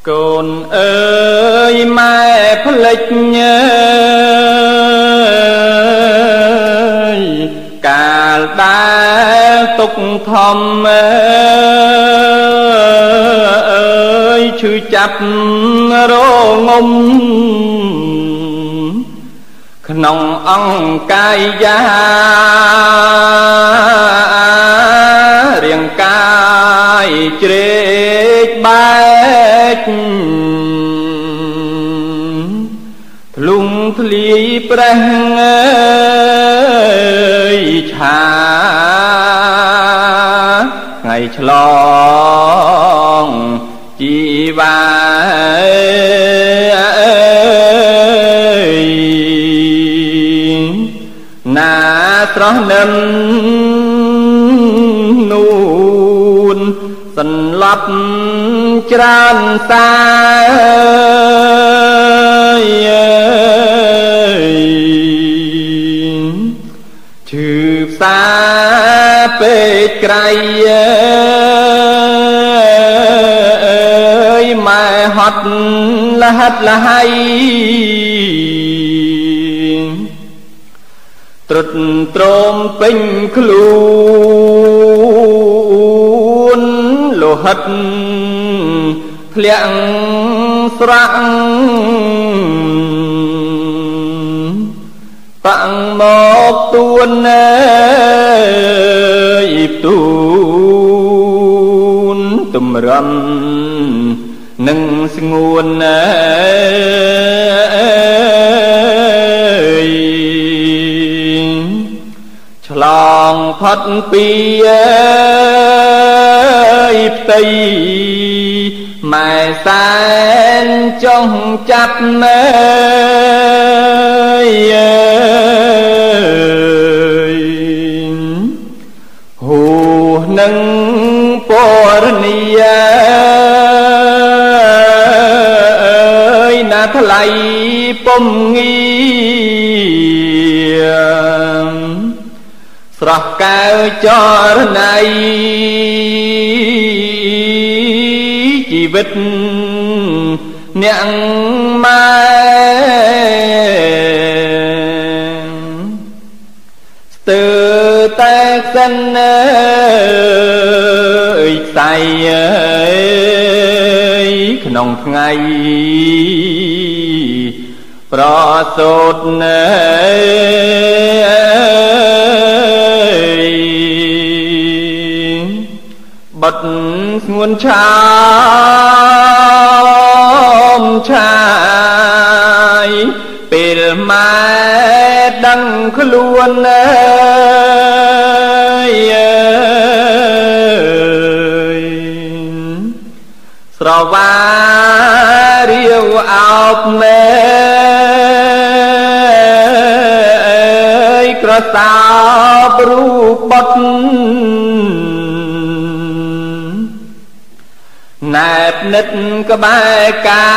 កូនអើយម៉ែផ្លេចកាលដែលទុកធំអើយឈឺចាប់រងំក្នុងអង្គកាយយារាងកាយជ្រេកបែកធ្លុងធ្លាយប្រេះឆាថ្ងៃឆ្លងជីវ៉ាណាស្រស់នឹមនួនសន្លប់ច្រើនសាឈឺផ្សាពេកក្រៃម៉ែហត់លហិតលហៃត្រុតត្រោមពេញខ្លួនលោហិតធ្លាក់ស្រក់បាំងមកទួនទូនទំរំនឹងស្ងួនឆ្លងផុតពីផ្ទៃម៉ែសែនចង់ចាប់ហូនឹងពរនីណាថ្លៃពំងាស្រស់កែវចរណៃជីវិតអ្នកម៉ែស្ទើរតែសិនខ្សែក្នុងថ្ងៃប្រសូតបត់ស្ងួនឆាមឆាយពេលម៉ែដឹងខ្លួនស្រវារាវអោបមេក្រសោបរូបបត់ណែបនិតក្បែរកា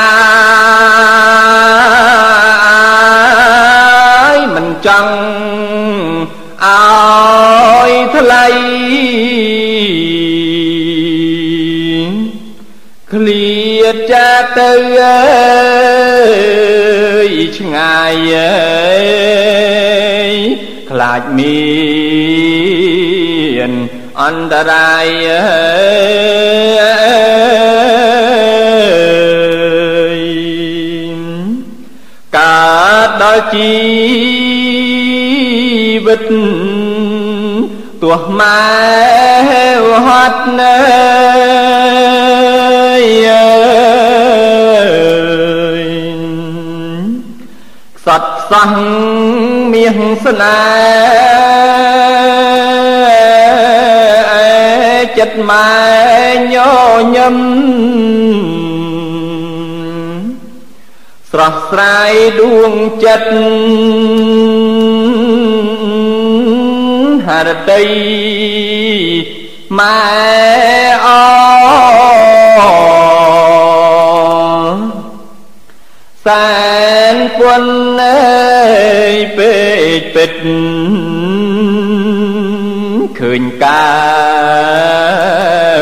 យមិនចង់ឲ្យថ្លៃឃ្លាតចាទៅឆ្ងាយខ្លាចមានអន្តរាយកើតដល់ជីវិតទោះម៉ែហត់ខ្សត់ខ្សោះមាសស្នេហ៍ចិត្តម៉ែញញឹមស្រស់ស្រាយដួងចិត្តហរតីម៉ែអសែនពុនពេកពេតឃើញកា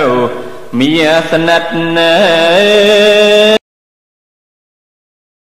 វ មាសនិត